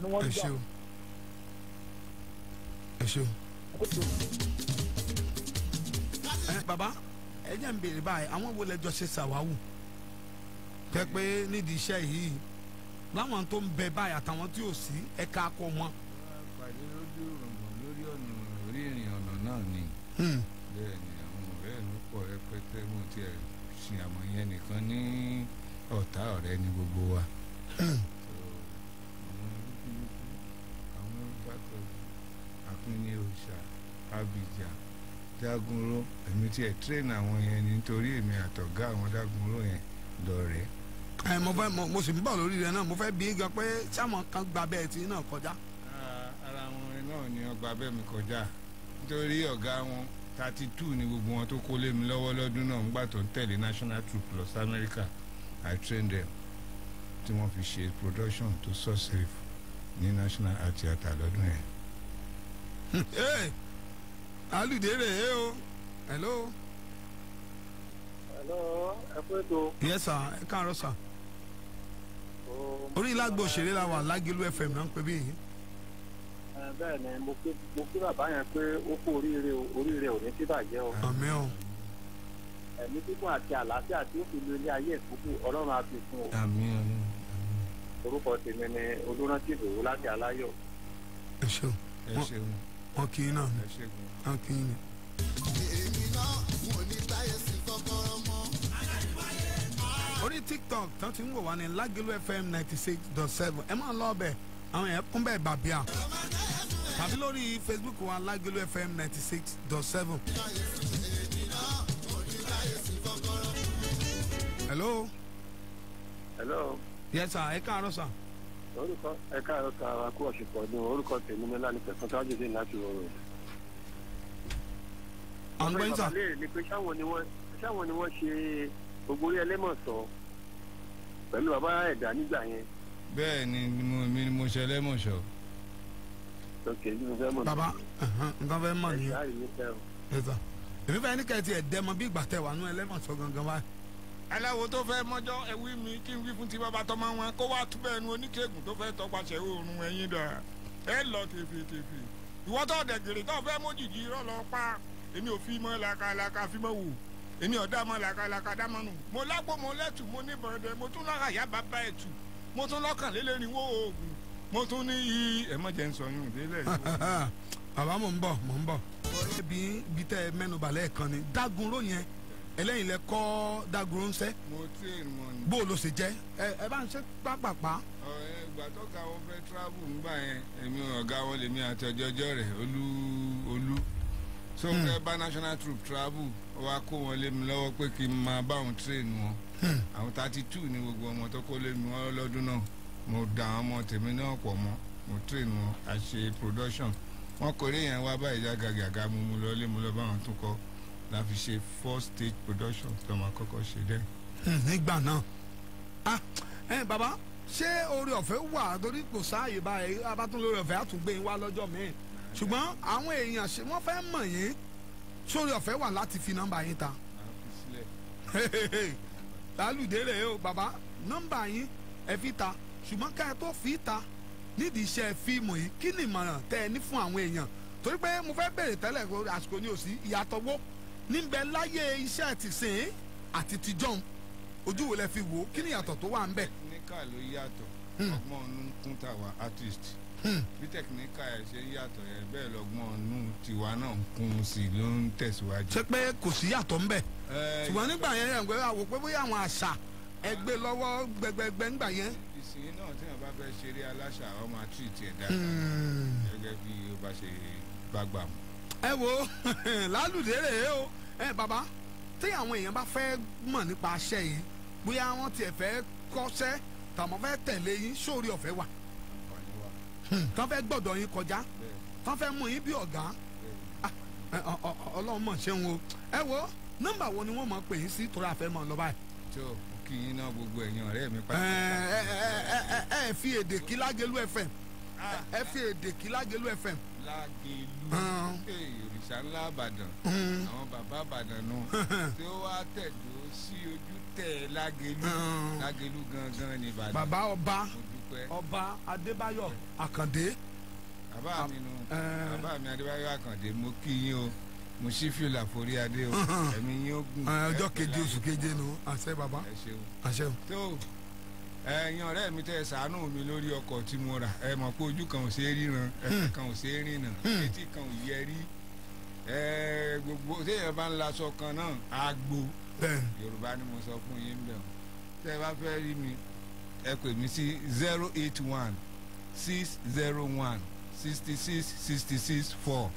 ni wọ́n gbà. ẹ ṣeun. bàbá ẹ jẹ́ ń béèrè báyìí àwọn wo lẹ́jọ́ ṣe ṣàwáwù tẹ́ pé nídìí iṣẹ́ yìí láwọn tó ń bẹ báyìí àtàwọn tí ò sí ẹ̀ka akọ wọn. pàdé lójú ọ̀nà lórí ọ̀nà orí ìrìn ọ̀nà náà ni bẹ́ẹ̀ ni àwọn ọ̀rẹ́ mi pọ̀ rẹpẹtẹ mo tiẹ̀ sin àmọ́ yẹn nìkan ní ọ̀tá ọ̀rẹ́ ni gbogbo wa. àwọn ìbátan àpínní òòṣà abidjan Dagunro èmi tiẹ̀ train àwọn yẹn nítorí èmi àtọ̀gá àwọn Dagunro yẹn lọ́rẹ̀ẹ́. mo sì ń bọ̀ lórí rẹ náà mo fẹ́ bí gan pé sáwọn kan gba bẹ́ẹ̀ tí náà kọjá. ara wọn náà ni wọ́n gba bẹ́ẹ̀ mi kọjá nítorí ọ̀gá wọn 32 ni gbogbo wọn tó kó lé mi lọ́wọ́ lọ́dún náà ńgbà tó ń tẹ̀lé national troop lọ sí America I trained them tí wọ́n fi ṣe production tó sọ́ọ̀sì ní National Art Theatre lọ́dún yẹn. Lalude rè é o. Hello. Hello, ẹ kú ètò. Yes sir, ẹ káàárọ̀ sir. Orí lágbo òṣèré la wà Lagelu FM náà ń pè bí yìí. Bẹ́ẹ̀ ni mo kí bàbá yẹn pé ó kú oríire ò ní sí bàjẹ́ o. Àmín o. Ẹ̀mí kíkún àti àlàáfíà tí ó fi lo ilé ayé ìkúkú Ọlọ́run á fi fún o. Àmín. Orúkọ tèmi ni Olúrántí Ìdòwú láti Aláyọ̀. Ẹ ṣeun. Ẹ ṣeun. Wọ́n kì í náà ni. Ẹ ṣeun. Wọ́n kì í ni. èmi náà mo ní táyé sí kọ́kọ́rọ́ mọ́. Orí TikTok tán ti ń wò wá ní Lagelu FM 96.7 ẹ máa lọ ọbẹ̀ àwọn yẹn kún bẹ́ẹ̀ bàbíà tàbí lórí Facebook wa Lagelu FM 96.7. Hello. Hello. Yes sir, ẹ káàárọ̀ sir. Orúkọ ẹ káàárọ̀ ká wa kú ọ̀ṣùpọ̀ ní orúkọ tèmi ní lánàá pẹ̀sán tó wájú sí láti rọrùn. Àwọn gbẹ́yìn sà. Ni pé sáwọn ni wọ́n ṣe gbogbo orí ẹlẹ́mọ̀sán pẹ̀lú bàbá ẹ̀dá nígbà yẹn. Bẹ́ẹ̀ ni mo ṣe ẹlẹ́mọ̀ṣọ́. Bàbá nǹkan fẹ́ mọ̀ nìyẹn. Èmi fẹ́ ní kẹ́ẹ̀tì ẹ̀dẹ́mọ bí ìgbà tẹ̀ wà nú ẹlẹ́mọ̀sán gangan báyìí. Aláwo tó fẹ́ mọ́jọ́ ẹ̀wí mi kí n wí fún ti bàbá tọ́mọ wọn kó wá túbẹ̀ ẹnu oníkẹ́gùn tó fẹ́ tọpasẹ̀ oòrùn ẹ̀yìn dà ẹ lọ tèfètèfè ìwọ tó dẹ̀gẹ̀rẹ̀ tó fẹ́ mójìjì irọ́ lọ pa èmi ò fi mọ́ làkàlàkà fi mọ́ wò èmi ọ̀dà mọ́ làkàlàkà dámọ́nù mo lágbo mo lẹ́tù mo ní bọ̀dẹ̀ mo tún lọ́kà yá bàbá ẹ̀tù mo tún lọ́kàn lélẹ́rìnwó oògùn mo tún ní yí ẹ̀ mọ́ jẹ́ ń sọ yún délẹ̀. Bàbá mò ń bọ̀. Bí tẹ́ mẹ́nubà lẹ́ẹ̀kan ni Dagunro yẹn ẹlẹ́yìn lẹ kọ́ Dagunro nise. Mo train wọn ni. Bó ló ṣe jẹ́ ẹ bá ń ṣe pápápá. Ìgbà tó ka wọn fẹ́ travel ńgbà yẹn èmi ọ̀gá wọn lèmi àti ọjọ́jọ́ rẹ̀ olú so fẹ́ bá national troop travel ó wá kó wọn lé mi lọ́wọ́ pé kí n máa bá wọn train wọn àwọn 32 ni gbogbo ọmọ tó kó lé mi wọn lọ́dún náà mo dà àwọn ọmọ tèmi náà pọ̀ mọ́ mo train wọn a ṣe production wọn kórè yẹn wá báyìí jágàgàgà mo lọ lé mo lọ bá wọn tún kọ́ la fi ṣe 4 stage production tó máa kọ́kọ́ ṣe dẹ́. Nígbà náà bàbá ṣé oore ọ̀fẹ́ wà torí kò sáàyè báyìí abátún lórí ọ̀fẹ́ àtúngbé yín wá lọ́jọ́ míì ṣùgbọ́n àwọn èèyàn ṣe wọ́n fẹ́ mọ̀ yín sórí ọ̀fẹ́ wà láti fi nọ́mbà yín ta. Lalude rè é o bàbá nọ́mbà yín ẹ fi ta ṣùgbọ́n ká ẹ tó fi ta nídìí iṣẹ́ fíìmù yìí kí ni ìmọ̀ràn tẹ́ ẹ ní fún àwọn èèyàn torí pé mo fẹ́ bèrè tẹ́lẹ̀ àsìkò ní òsì ìyàtọ̀ wo níbẹ̀ láyé iṣẹ́ ti sìn àti tijọ́n ojú wo lẹ fi wò ó kí ni ìyàtọ̀ tó wà ń bẹ̀. tẹkiníkà ló yàtọ̀ ọgbọ́n ọ̀nù kún tàwa artist bí tẹkiníkà ẹ̀ ṣe yàtọ̀ yẹn bẹ́ẹ̀ lọ́gbọ́n ọ̀nù tiwa náà ń kún sí i ló ń tẹ̀síwájú. ṣé pé kò sí yàtọ̀ ń bẹ̀ ṣùgbọ́n nígbà yẹn yẹn gbé àwò pé bóyá àwọn àṣà ẹgbẹ́ lọ́wọ́ gbẹgbẹgbẹ ńgbà yẹn. ìsìn náà tí wọn bá fẹ́ ṣeré aláṣà ọmọ àtúntì ẹ̀ dáadáa gẹ́gẹ́ bí ó bá ṣe bá gbà mọ́. ẹ wo Lalude rè é o bàbá tí àwọn èèyàn bá fẹ́ mọ̀ nípa aṣẹ́ yìí bóyá wọ́n tiẹ̀ fẹ́ kọ́ṣẹ́ tàmọ́ fẹ́ tẹ̀lé yín sórí ọ̀fẹ́ wà tán fẹ́ gbọ́dọ̀ yín kọjá tán fẹ́ mú yín bí ọ̀gá Ọlọ́run mọ̀ ṣeun o ẹ wo nọ́mbà wo ni wọ́n mọ̀ pè yín sí torí àfẹ́ mọ̀ lọ báyìí. tó kí yín náà gbogbo ẹ̀yin ọ̀rẹ́ mi pàtàkì. ẹ fi èdè kí Lagelu FM ẹ fi èdè kí Lagelu FM. Lagelu òrìṣà ńlá Ìbàdàn àwọn bàbá Ìbàdàn náà tí ó wá tẹ̀dó sí ojú tẹ̀ Lagelu gangan ní Ìbàdàn. bàbá ọba dúpẹ́. ọba Adébáyọ̀ Àkàndé. bàbá mi nu bàbá mi Adébáyọ̀ Àkàndé mo kí yín o mo ṣí fìlà forí adé o ẹ̀mí yín ó gùn. ọjọ́ keje oṣù keje nu àṣẹ bàbá àṣẹ. tó ẹ̀yin ọ̀rẹ́ mi tẹ́ ṣàánú mi lórí ọkọ̀ tí mo rà ẹ mọ̀ pé ojú kan ò ṣeé ríran ẹsẹ̀ kan ò ṣeé rìnà etí kan ò yẹ rí gbogbo téèyàn bá ń laṣọ kan náà àgbo Yorùbá ni mo sọ fún yín bẹ́ẹ̀ tẹ́ ẹ bá fẹ́ rí mi ẹ pè mí sí 081 601 66 66 4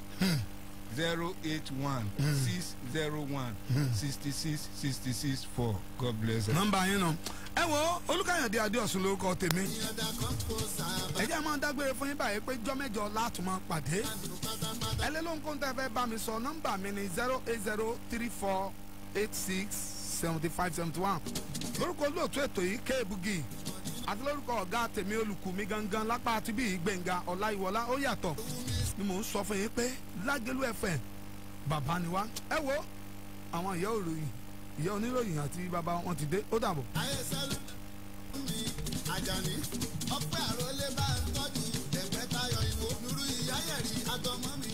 081 601 66 66 4. God bless you. nọ́mbà yín nù. ẹ wo Olúkáyọ̀dé Adéọ̀sùn lórúkọ tèmi. ẹ jẹ́ máa dágbére fún yín báyìí pé jọ́ mẹ́jọ láti máa pàdé. ẹ lé lóhùn kóńtà fẹ́ bá mi sọ nọ́mbà mi ní 08034867571. lórúkọ olóòtú ètò yìí Kébugi àti lórúkọ ọ̀gá tèmi olùkù mi gangan lápá àti bíi Gbẹ̀ngà Ọláyíwọlá ó yàtọ̀ ni mò ń sọ fún yín pé Lágẹ̀lú FM bàbá ni wá. ẹ wo àwọn ìyá òròyìn ìyá oníròyìn àti bàbá wọn ti dé ó dàbọ̀. ayé sẹ́lú mi Àjàní ọpẹ́ àròlé bá ń tọ́jú ẹ̀gbẹ́ tayọ ìwò nuru ìyá yẹ̀rì àtọmọ́ mi.